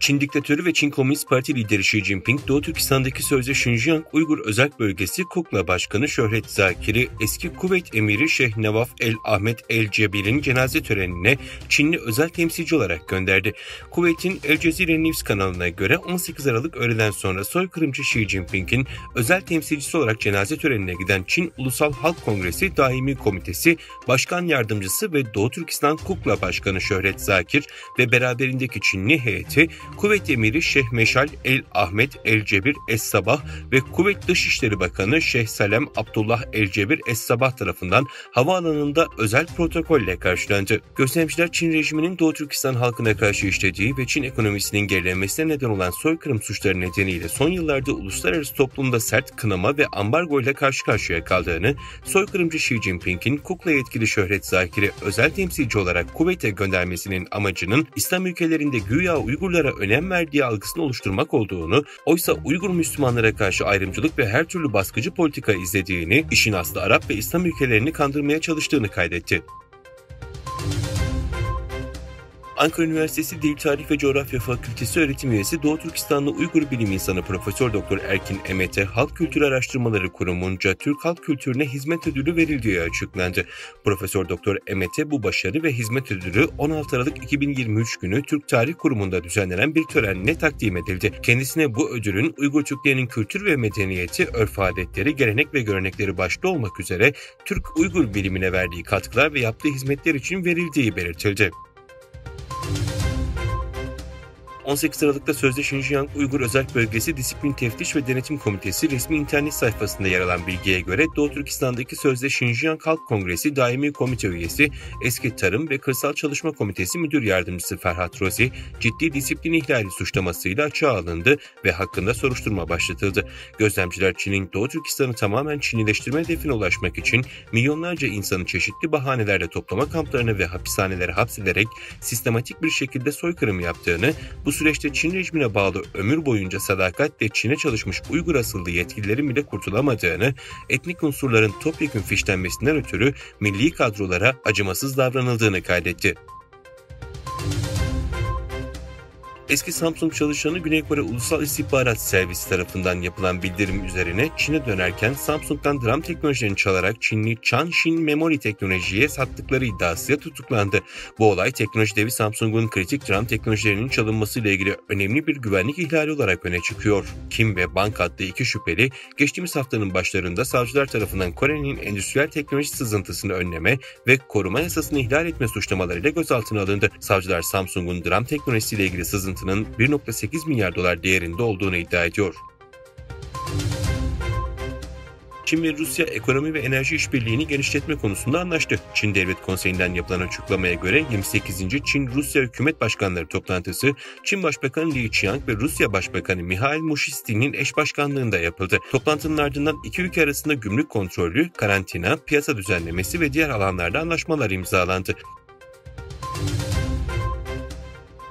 Çin diktatörü ve Çin Komünist Parti lideri Xi Jinping, Doğu Türkistan'daki sözde Şinjiyang Uygur Özerk Bölgesi KUKLA Başkanı Şöhret Zakir'i eski Kuveyt Emiri Şeyh Nevaf El Ahmet El Cebir'in cenaze törenine Çinli özel temsilci olarak gönderdi. Kuveyt'in El Cezire News kanalına göre 18 Aralık öğleden sonra soykırımcı Xi Jinping'in özel temsilcisi olarak cenaze törenine giden Çin Ulusal Halk Kongresi Daimi Komitesi Başkan Yardımcısı ve Doğu Türkistan KUKLA Başkanı Şöhret Zakir ve beraberindeki Çinli heyeti Kuveyt Emiri Şeyh Meşal El Ahmet El Cebir Es Sabah ve Kuveyt Dışişleri Bakanı Şeyh Salem Abdullah El Cebir Es Sabah tarafından havaalanında özel protokolle karşılandı. Gözlemciler Çin rejiminin Doğu Türkistan halkına karşı işlediği ve Çin ekonomisinin gerilemesine neden olan soykırım suçları nedeniyle son yıllarda uluslararası toplumda sert kınama ve ambargo ile karşı karşıya kaldığını, soykırımcı Xi Jinping'in KUKLA yetkili Şöhret Zakir'i özel temsilci olarak Kuveyt'e göndermesinin amacının İslam ülkelerinde güya Uygurlara önem verdiği algısını oluşturmak olduğunu, oysa Uygur Müslümanlara karşı ayrımcılık ve her türlü baskıcı politika izlediğini, işin aslı Arap ve İslam ülkelerini kandırmaya çalıştığını kaydetti. Ankara Üniversitesi Dil Tarih ve Coğrafya Fakültesi öğretim üyesi Doğu Türkistanlı Uygur bilim insanı Profesör Doktor Erkin Emet'e Halk Kültürü Araştırmaları Kurumunca Türk Halk Kültürüne Hizmet Ödülü verildiği açıklandı. Profesör Doktor Emet'e bu başarı ve hizmet ödülü 16 Aralık 2023 günü Türk Tarih Kurumu'nda düzenlenen bir törenle takdim edildi. Kendisine bu ödülün Uygur Türklerinin kültür ve medeniyeti, örf adetleri, gelenek ve görenekleri başta olmak üzere Türk-Uygur bilimine verdiği katkılar ve yaptığı hizmetler için verildiği belirtildi. 18 Aralık'ta sözde Şinjiyang Uygur Özerk Bölgesi Disiplin Teftiş ve Denetim Komitesi resmi internet sayfasında yer alan bilgiye göre Doğu Türkistan'daki sözde Şinjiyang Halk Kongresi Daimi Komite Üyesi, eski Tarım ve Kırsal Çalışma Komitesi Müdür Yardımcısı Ferhat Rozi, ciddi disiplin ihlali suçlamasıyla açığa alındı ve hakkında soruşturma başlatıldı. Gözlemciler Çin'in Doğu Türkistan'ı tamamen Çinileştirme hedefine ulaşmak için milyonlarca insanı çeşitli bahanelerle toplama kamplarına ve hapishanelere hapsederek sistematik bir şekilde soykırım yaptığını, bu süreçte Çin rejimine bağlı ömür boyunca sadakatle Çin'e çalışmış Uygur asıllı yetkililerin bile kurtulamadığını, etnik unsurların topyekün fişlenmesinden ötürü milli kadrolara acımasız davranıldığını kaydetti. Eski Samsung çalışanı Güney Kore Ulusal İstihbarat Servisi tarafından yapılan bildirim üzerine Çin'e dönerken Samsung'dan DRAM teknolojilerini çalarak Çinli Canshin Memory Teknoloji'ye sattıkları iddiasıyla tutuklandı. Bu olay teknoloji devi Samsung'un kritik DRAM teknolojilerinin çalınmasıyla ilgili önemli bir güvenlik ihlali olarak öne çıkıyor. Kim ve Bank adlı iki şüpheli geçtiğimiz haftanın başlarında savcılar tarafından Kore'nin endüstriyel teknoloji sızıntısını önleme ve koruma yasasını ihlal etme suçlamalarıyla gözaltına alındı. Savcılar Samsung'un DRAM teknolojisiyle ilgili sızıntının 1,8 milyar dolar değerinde olduğunu iddia ediyor. Çin ve Rusya ekonomi ve enerji işbirliğini genişletme konusunda anlaştı. Çin Devlet Konseyi'nden yapılan açıklamaya göre 28. Çin-Rusya Hükümet Başkanları toplantısı Çin Başbakanı Li Qiang ve Rusya Başbakanı Mikhail Mushustin'in eş başkanlığında yapıldı. Toplantının ardından iki ülke arasında gümrük kontrolü, karantina, piyasa düzenlemesi ve diğer alanlarda anlaşmalar imzalandı.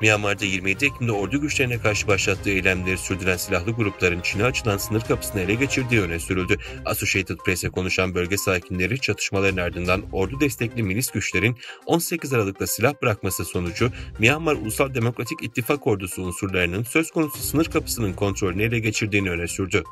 Myanmar'da 27 Ekim'de ordu güçlerine karşı başlattığı eylemleri sürdüren silahlı grupların Çin'e açılan sınır kapısını ele geçirdiği öne sürüldü. Associated Press'e konuşan bölge sakinleri çatışmaların ardından ordu destekli milis güçlerin 18 Aralık'ta silah bırakması sonucu Myanmar Ulusal Demokratik İttifak Ordusu unsurlarının söz konusu sınır kapısının kontrolünü ele geçirdiğini öne sürdü.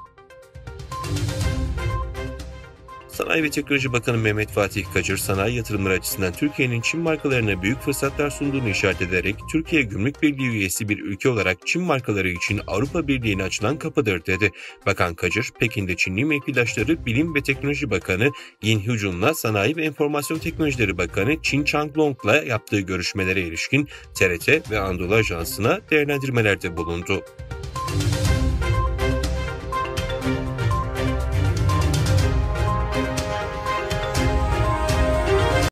Sanayi ve Teknoloji Bakanı Mehmet Fatih Kacır, sanayi yatırımları açısından Türkiye'nin Çin markalarına büyük fırsatlar sunduğunu işaret ederek, Türkiye Gümrük Birliği üyesi bir ülke olarak Çin markaları için Avrupa Birliği'ne açılan kapıdır dedi. Bakan Kacır, Pekin'de Çinli mevkidaşları Bilim ve Teknoloji Bakanı Yin Huijun'la Sanayi ve Enformasyon Teknolojileri Bakanı Qin Changlong'la yaptığı görüşmelere ilişkin TRT ve Anadolu Ajansı'na değerlendirmelerde bulundu.